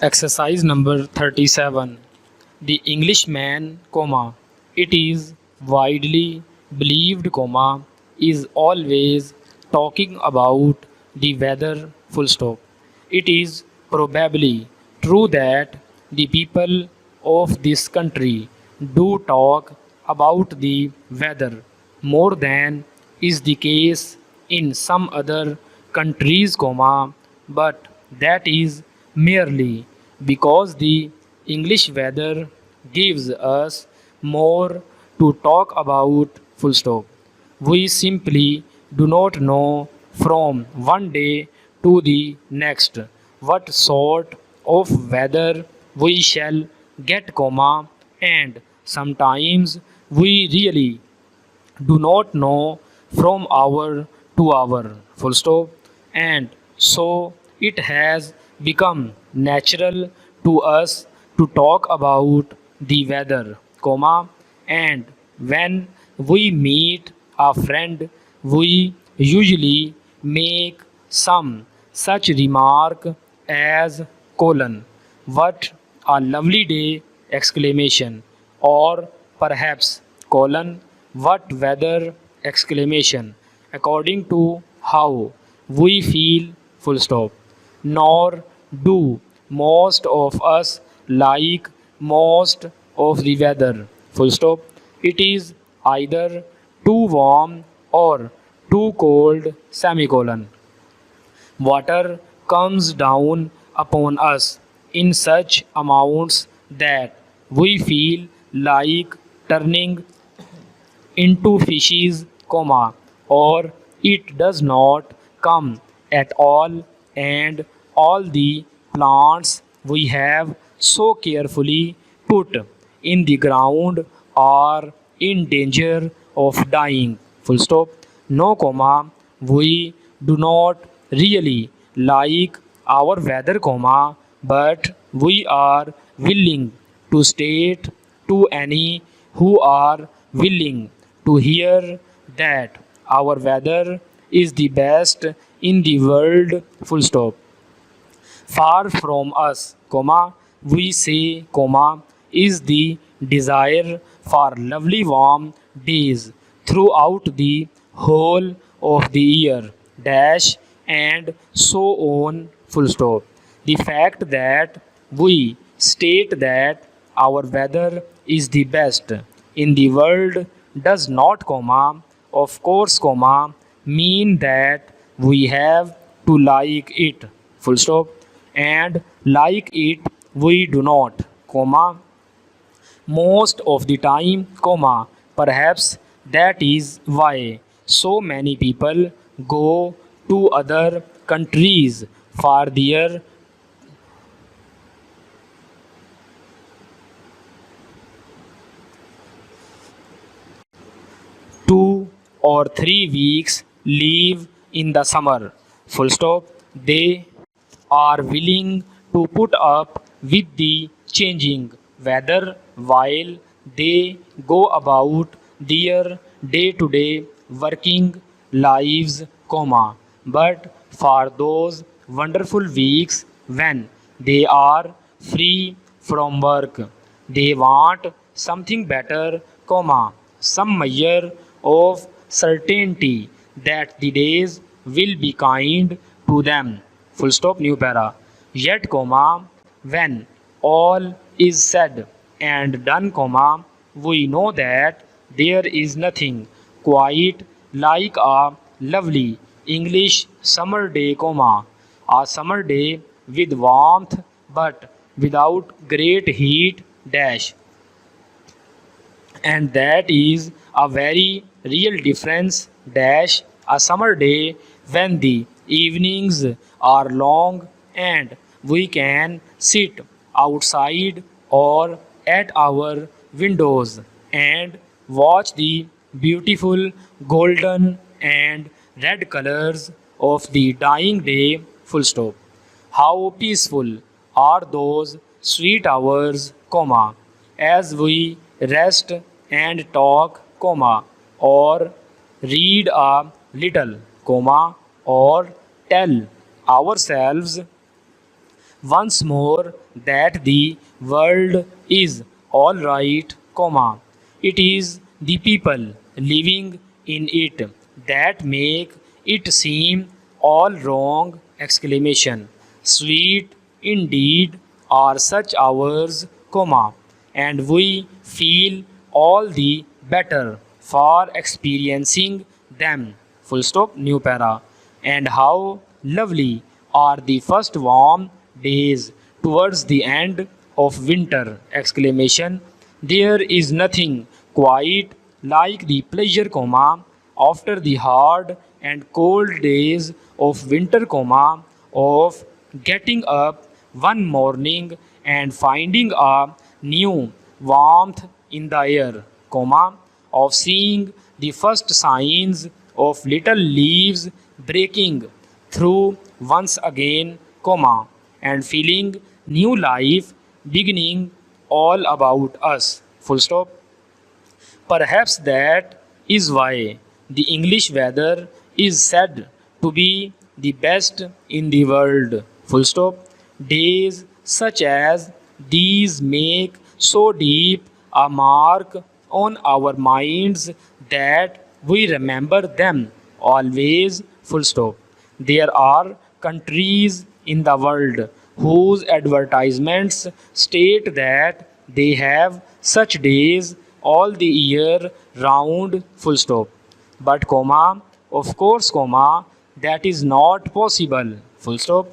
Exercise number 37. The Englishman, it is widely believed, is always talking about the weather, full stop. It is probably true that the people of this country do talk about the weather more than is the case in some other countries, but that is merely because the English weather gives us more to talk about, full stop. We simply do not know from one day to the next what sort of weather we shall get, and sometimes we really do not know from hour to hour, full stop. And so it has become natural to us to talk about the weather, and when we meet a friend we usually make some such remark as what a lovely day, exclamation, or perhaps what weather, exclamation, according to how we feel, full stop. Nor do most of us like most of the weather, full stop. It is either too warm or too cold, semicolon. Water comes down upon us in such amounts that we feel like turning into fishes, or it does not come at all, and all the plants we have so carefully put in the ground are in danger of dying, full stop. No, we do not really like our weather, but we are willing to state to any who are willing to hear that our weather is the best in the world, full stop. Far from us, we say, is the desire for lovely warm days throughout the whole of the year, dash, and so on, full stop. The fact that we state that our weather is the best in the world does not, of course, mean that we have to like it, full stop. And like it we do not, most of the time, perhaps that is why so many people go to other countries for their 2 or 3 weeks leave in the summer, full stop. They are willing to put up with the changing weather while they go about their day to day working lives, but for those wonderful weeks when they are free from work, they want something better, some measure of certainty that the days will be kind to them, full stop, new para. Yet, when all is said and done, we know that there is nothing quite like a lovely English summer day, a summer day with warmth but without great heat, dash. And that is a very real difference, dash. A summer day when the evenings are long and we can sit outside or at our windows and watch the beautiful golden and red colors of the dying day, full stop. How peaceful are those sweet hours, as we rest and talk, or read a little, or tell ourselves once more that the world is all right, comma. It is the people living in it that make it seem all wrong, exclamation. Sweet indeed are such hours, comma, and we feel all the better for experiencing them. Full stop, new para. And how lovely are the first warm days towards the end of winter! Exclamation. There is nothing quite like the pleasure, comma, after the hard and cold days of winter, comma, of getting up one morning and finding a new warmth in the air, comma, of seeing the first signs of little leaves breaking through once again, comma, and feeling new life beginning all about us. Full stop. Perhaps that is why the English weather is said to be the best in the world. Full stop. Days such as these make so deep a mark on our minds that we remember them always. Full stop. There are countries in the world whose advertisements state that they have such days all the year round, full stop. But, comma, of course, comma, that is not possible, full stop.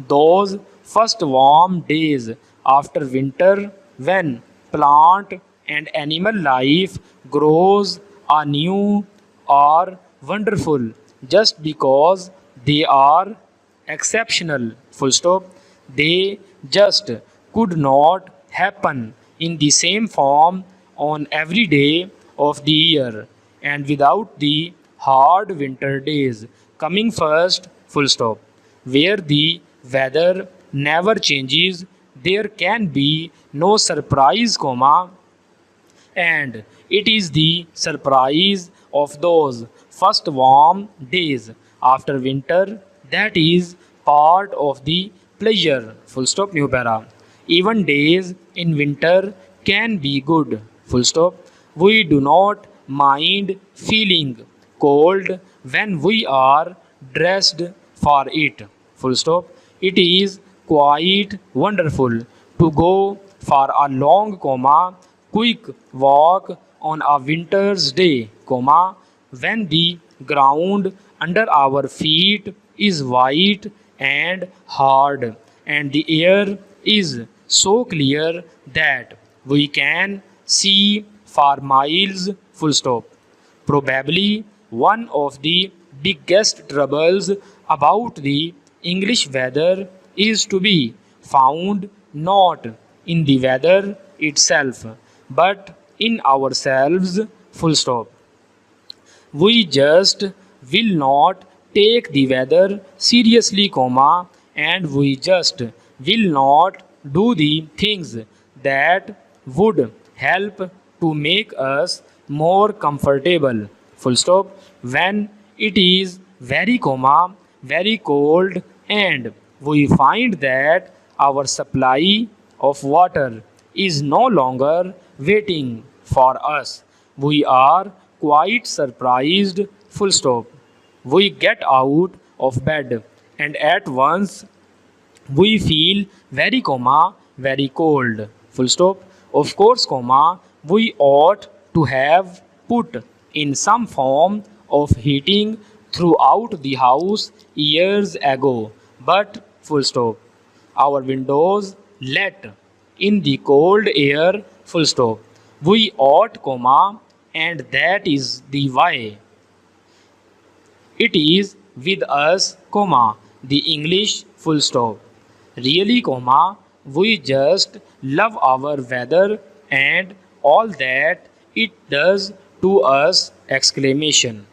Those first warm days after winter, when plant and animal life grows anew, are wonderful just because they are exceptional, full stop. They just could not happen in the same form on every day of the year, and without the hard winter days coming first, full stop. Where the weather never changes, there can be no surprise, comma, and it is the surprise of those first warm days after winter that is part of the pleasure. Full stop, new para. Even days in winter can be good. Full stop. We do not mind feeling cold when we are dressed for it. Full stop. It is quite wonderful to go for a long, comma, quick walk on a winter's day, comma, when the ground under our feet is white and hard and the air is so clear that we can see for miles, full stop. Probably one of the biggest troubles about the English weather is to be found not in the weather itself but in ourselves, full stop. We just will not take the weather seriously, comma, and we just will not do the things that would help to make us more comfortable, full stop, when it is very, comma, very cold and we find that our supply of water is no longer waiting for us. We are quite surprised, full stop. We get out of bed and at once we feel very, comma, very cold, full stop. Of course, comma, we ought to have put in some form of heating throughout the house years ago, but full stop. Our windows let in the cold air, full stop. We ought, comma, and that is the why it is with us, comma, the English, full stop. Really, comma, we just love our weather and all that it does to us, exclamation.